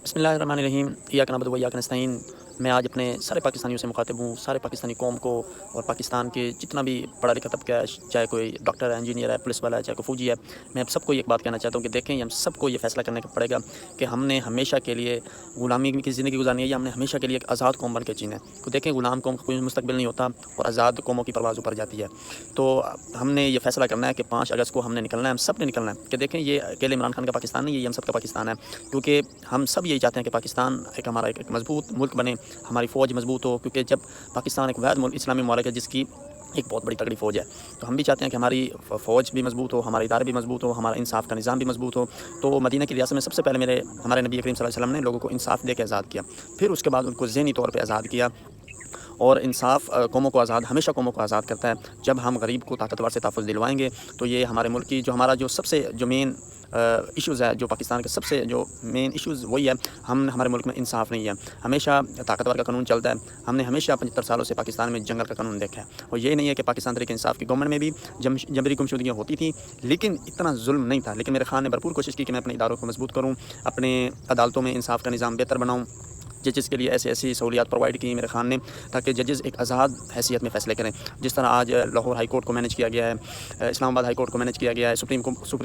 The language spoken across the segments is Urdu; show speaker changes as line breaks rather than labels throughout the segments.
بسم اللہ الرحمن الرحیم، ایاک نعبد و ایاک نستعین۔ میں آج اپنے سارے پاکستانیوں سے مخاطب ہوں، سارے پاکستانی قوم کو اور پاکستان کے جتنا بھی پڑھا لکھا طبقہ ہے، چاہے کوئی ڈاکٹر ہے، انجینئر ہے، پولیس والا ہے، چاہے کوئی فوجی ہے، میں اب سب کو ایک بات کہنا چاہتا ہوں کہ دیکھیں، ہم سب کو یہ فیصلہ کرنے کا پڑے گا کہ ہم نے ہمیشہ کے لیے غلامی کی زندگی گزارنی ہے یا ہم نے ہمیشہ کے لیے ایک آزاد قوم بن کے جینا ہے۔ تو دیکھیں، غلام قوم کا کوئی مستقبل نہیں ہوتا اور آزاد قوموں کی پرواز اوپر جاتی ہے۔ تو ہم نے یہ فیصلہ کرنا ہے کہ 5 اگست کو ہم نے نکلنا ہے، ہم سب نے نکلنا ہے کہ دیکھیں، یہ اکیلے عمران خان کا پاکستان نہیں ہے، یہ ہم سب کا پاکستان ہے، کیونکہ ہم سب یہی چاہتے ہیں کہ پاکستان ہمارا ایک مضبوط ملک بنے، ہماری فوج مضبوط ہو، کیونکہ جب پاکستان ایک واحد اسلامی ممالک ہے جس کی ایک بہت بڑی تگڑی فوج ہے، تو ہم بھی چاہتے ہیں کہ ہماری فوج بھی مضبوط ہو، ہمارے ادارے بھی مضبوط ہو، ہمارا انصاف کا نظام بھی مضبوط ہو۔ تو مدینہ کی ریاست میں سب سے پہلے ہمارے نبی کریم صلی اللہ علیہ وسلم نے لوگوں کو انصاف دے کے آزاد کیا، پھر اس کے بعد ان کو ذہنی طور پہ آزاد کیا، اور انصاف قوموں کو آزاد ہمیشہ قوموں کو آزاد کرتا ہے۔ جب ہم غریب کو طاقتور سے تحفظ دلوائیں گے تو یہ ہمارے ملک کی ہمارا جو سب سے مین ایشوز ہے، جو پاکستان کے سب سے مین ایشوز وہی ہے، ہمارے ملک میں انصاف نہیں ہے، ہمیشہ طاقتور کا قانون چلتا ہے۔ ہم نے ہمیشہ 75 سالوں سے پاکستان میں جنگل کا قانون دیکھا ہے، اور یہ نہیں ہے کہ پاکستان تحریک انصاف کی گورنمنٹ میں بھی جبری گمشدگیاں ہوتی تھیں، لیکن اتنا ظلم نہیں تھا۔ لیکن میرے خان نے بھرپور کوشش کی کہ میں اپنے اداروں کو مضبوط کروں، اپنے عدالتوں میں انصاف کا نظام بہتر بناؤں، ججز کے لیے ایسی سہولیات پرووائڈ کی میرے خان نے، تاکہ ججز ایک آزاد حیثیت میں فیصلے کریں۔ جس طرح آج لاہور ہائی کورٹ کو مینیج کیا گیا ہے، اسلام آباد ہائی کورٹ کو مینیج کیا گیا ہے، سپریم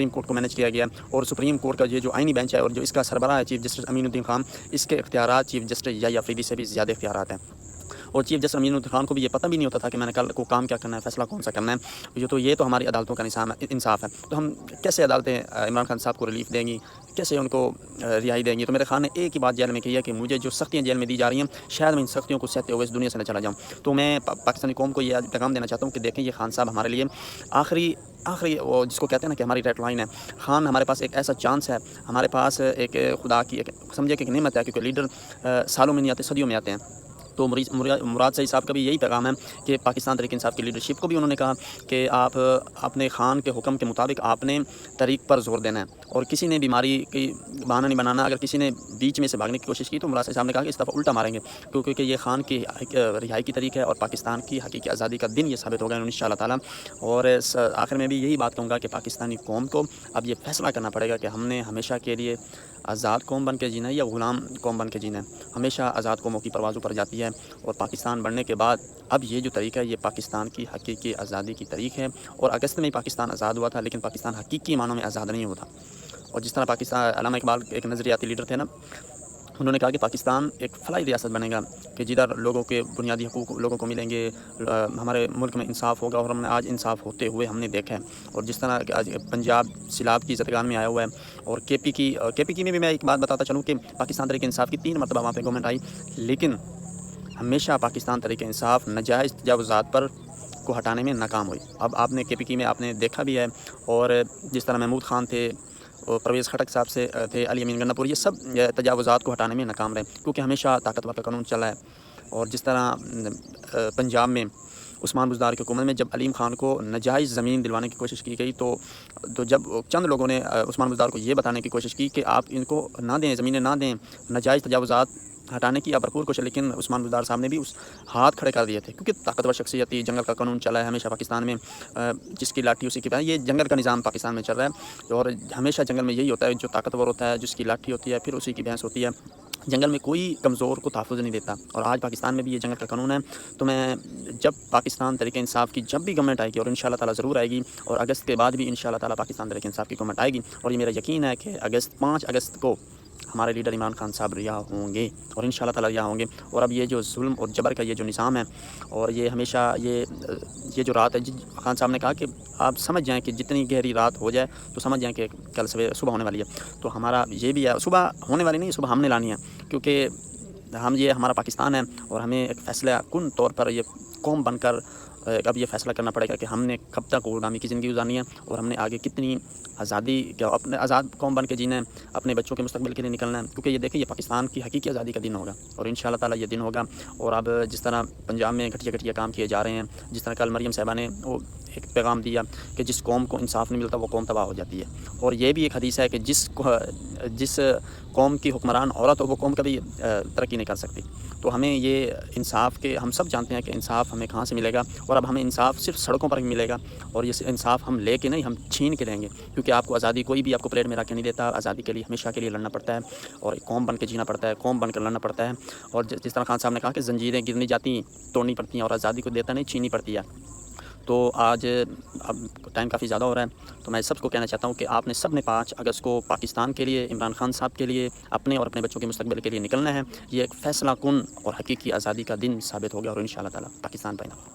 کورٹ کو مینیج کیا گیا ہے، اور سپریم کورٹ کا یہ جو آئینی بینچ ہے اور جو اس کا سربراہ ہے چیف جسٹس امین الدین خان، اس کے اختیارات چیف جسٹس یا افریدی سے بھی زیادہ اختیارات ہیں۔ اور چیف جسٹس امین الدین خان کو بھی یہ پتہ بھی نہیں ہوتا تھا کہ میں نے کل کو کام کیا کرنا ہے، فیصلہ کون سا کرنا ہے۔ یہ تو ہماری عدالتوں کا انصاف ہے۔ تو ہم کیسے عدالتیں عمران خان صاحب کو ریلیف دیں گی، کیسے ان کو رہائی دیں گی؟ تو میرے خان نے ایک ہی بات جیل میں کہی ہے کہ مجھے جو سختیاں جیل میں دی جا رہی ہیں، شاید میں ان سختیوں کو سہتے ہوئے اس دنیا سے نہ چلا جاؤں۔ تو میں پاکستانی قوم کو یہ پیغام دینا چاہتا ہوں کہ دیکھیں، یہ خان صاحب ہمارے لیے آخری وہ جس کو کہتے ہیں نا کہ ہماری ریڈ لائن ہے۔ خان ہمارے پاس ایک ایسا چانس ہے، ہمارے پاس ایک خدا کی سمجھے کہ ایک نعمت ہے، کیونکہ لیڈر سالوں میں نہیں آتے، صدیوں میں آتے ہیں۔ تو مراد صحیح صاحب کا بھی یہی پیغام ہے کہ پاکستان تحریک انصاف کی لیڈرشپ کو بھی انہوں نے کہا کہ آپ اپنے خان کے حکم کے مطابق آپ نے تحریک پر زور دینا ہے، اور کسی نے بیماری کی بہانہ نہیں بنانا۔ اگر کسی نے بیچ میں سے بھاگنے کی کوشش کی تو مراد صاحب نے کہا کہ اس دفعہ الٹا ماریں گے، کیونکہ یہ خان کی رہائی کی تحریک ہے اور پاکستان کی حقیقی آزادی کا دن یہ ثابت ہوگا ان شاء اللہ تعالیٰ۔ اور آخر میں بھی یہی بات کہوں گا کہ پاکستانی قوم کو اب یہ فیصلہ کرنا پڑے گا کہ ہم نے ہمیشہ کے لیے آزاد قوم بن کے جینا ہے یا غلام قوم بن کے جینا ہے۔ ہمیشہ آزاد قوموں کی پروازوں پر جاتی ہے، اور پاکستان بننے کے بعد اب یہ جو طریقہ ہے یہ پاکستان کی حقیقی آزادی کی تاریخ ہے۔ اور اگست میں ہی پاکستان آزاد ہوا تھا، لیکن پاکستان حقیقی معنوں میں آزاد نہیں ہوتا۔ اور جس طرح پاکستان علامہ اقبال ایک نظریاتی لیڈر تھے نا، انہوں نے کہا کہ پاکستان ایک فلاحی ریاست بنے گا کہ جدھر لوگوں کے بنیادی حقوق لوگوں کو ملیں گے، ہمارے ملک میں انصاف ہوگا، اور ہم نے آج انصاف ہوتے ہوئے ہم نے دیکھا ہے۔ اور جس طرح کہ آج پنجاب سیلاب کی زدگان میں آیا ہوا ہے، اور کے پی کی میں بھی میں ایک بات بتاتا چلوں کہ پاکستان تحریک انصاف کی 3 مرتبہ وہاں پہ گورنمنٹ آئی، لیکن ہمیشہ پاکستان تحریک انصاف ناجائز تجاوزات پر کو ہٹانے میں ناکام ہوئی۔ اب آپ نے کے پی کی میں آپ نے دیکھا بھی ہے، اور جس طرح محمود خان تھے، پرویز خٹک صاحب سے تھے، علی امین گناپور، یہ سب تجاوزات کو ہٹانے میں ناکام رہے، کیونکہ ہمیشہ طاقتور کا قانون چلا ہے۔ اور جس طرح پنجاب میں عثمان بزدار کی حکومت میں جب علیم خان کو ناجائز زمین دلوانے کی کوشش کی گئی، تو جب چند لوگوں نے عثمان بزدار کو یہ بتانے کی کوشش کی کہ آپ ان کو نہ دیں، زمینیں نہ دیں، ناجائز تجاوزات ہٹانے کی آپ بھرپور کوشش، لیکن عثمان بزدار صاحب نے بھی اس ہاتھ کھڑے کر دیے تھے، کیونکہ طاقتور شخصیت تھی، جنگل کا قانون چلا ہے ہمیشہ پاکستان میں، جس کی لاٹھی اسی کی پہ، یہ جنگل کا نظام پاکستان میں چل رہا ہے، اور ہمیشہ جنگل میں یہی ہوتا ہے، جو طاقتور ہوتا ہے جس کی لاٹھی ہوتی ہے پھر اسی کی بھینس ہوتی ہے۔ جنگل میں کوئی کمزور کو تحفظ نہیں دیتا، اور آج پاکستان میں بھی یہ جنگل کا قانون ہے۔ تو میں جب پاکستان تحریک انصاف کی جب بھی گورنمنٹ آئے گی، اور ان شاء اللہ تعالیٰ ضرور آئے گی، اور اگست کے بعد بھی ان شاء اللہ تعالیٰ پاکستان تحریک انصاف کی گورنمنٹ آئے گی، اور یہ میرا یقین ہے کہ 5 اگست کو ہمارے لیڈر عمران خان صاحب رہا ہوں گے، اور ان شاء اللہ تعالیٰ رہا ہوں گے۔ اور اب یہ جو ظلم اور جبر کا یہ جو نظام ہے، اور یہ ہمیشہ یہ جو رات ہے، خان صاحب نے کہا کہ آپ سمجھ جائیں کہ جتنی گہری رات ہو جائے تو سمجھ جائیں کہ کل صبح ہونے والی ہے۔ تو ہمارا یہ بھی ہے، صبح ہونے والی نہیں، صبح ہم نے لانی ہے، کیونکہ یہ ہمارا پاکستان ہے، اور ہمیں ایک فیصلہ کن طور پر یہ قوم بن کر اب یہ فیصلہ کرنا پڑے گا کہ ہم نے کب تک غلامی کی زندگی گزارنی ہے، اور ہم نے آگے کتنی آزادی اپنے آزاد قوم بن کے جینا ہے، اپنے بچوں کے مستقبل کے لیے نکلنا ہے، کیونکہ یہ دیکھیں، یہ پاکستان کی حقیقی آزادی کا دن ہوگا، اور ان شاء اللہ تعالیٰ یہ دن ہوگا۔ اور اب جس طرح پنجاب میں گھٹیا کام کیے جا رہے ہیں، جس طرح کل مریم صاحبہ نے وہ ایک پیغام دیا کہ جس قوم کو انصاف نہیں ملتا وہ قوم تباہ ہو جاتی ہے، اور یہ بھی ایک حدیث ہے کہ جس قوم کی حکمران عورت ہو وہ قوم کبھی ترقی نہیں کر سکتی۔ تو ہمیں یہ انصاف کے ہم سب جانتے ہیں کہ انصاف ہمیں کہاں سے ملے گا، اور اب ہمیں انصاف صرف سڑکوں پر ہی ملے گا، اور یہ انصاف ہم لے کے نہیں، ہم چھین کے لیں گے، کیونکہ آپ کو آزادی کوئی بھی آپ کو پلیٹ میں رکھ کے نہیں دیتا۔ آزادی کے لیے ہمیشہ کے لیے لڑنا پڑتا ہے، اور ایک قوم بن کے جینا پڑتا ہے، قوم بن کر لڑنا پڑتا ہے، اور جس طرح خان صاحب نے کہا کہ زنجیریں گرنی جاتی توڑنی پڑتی ہیں، اور آزادی کو دیتا نہیں چھیننی پڑتی ہے۔ تو آج اب ٹائم کافی زیادہ ہو رہا ہے، تو میں سب کو کہنا چاہتا ہوں کہ آپ نے سب نے 5 اگست کو پاکستان کے لیے، عمران خان صاحب کے لیے، اپنے اور اپنے بچوں کے مستقبل کے لیے نکلنا ہے۔ یہ ایک فیصلہ کن اور حقیقی آزادی کا دن ثابت ہو گیا، اور انشاءاللہ تعالی پاکستان پائے گا۔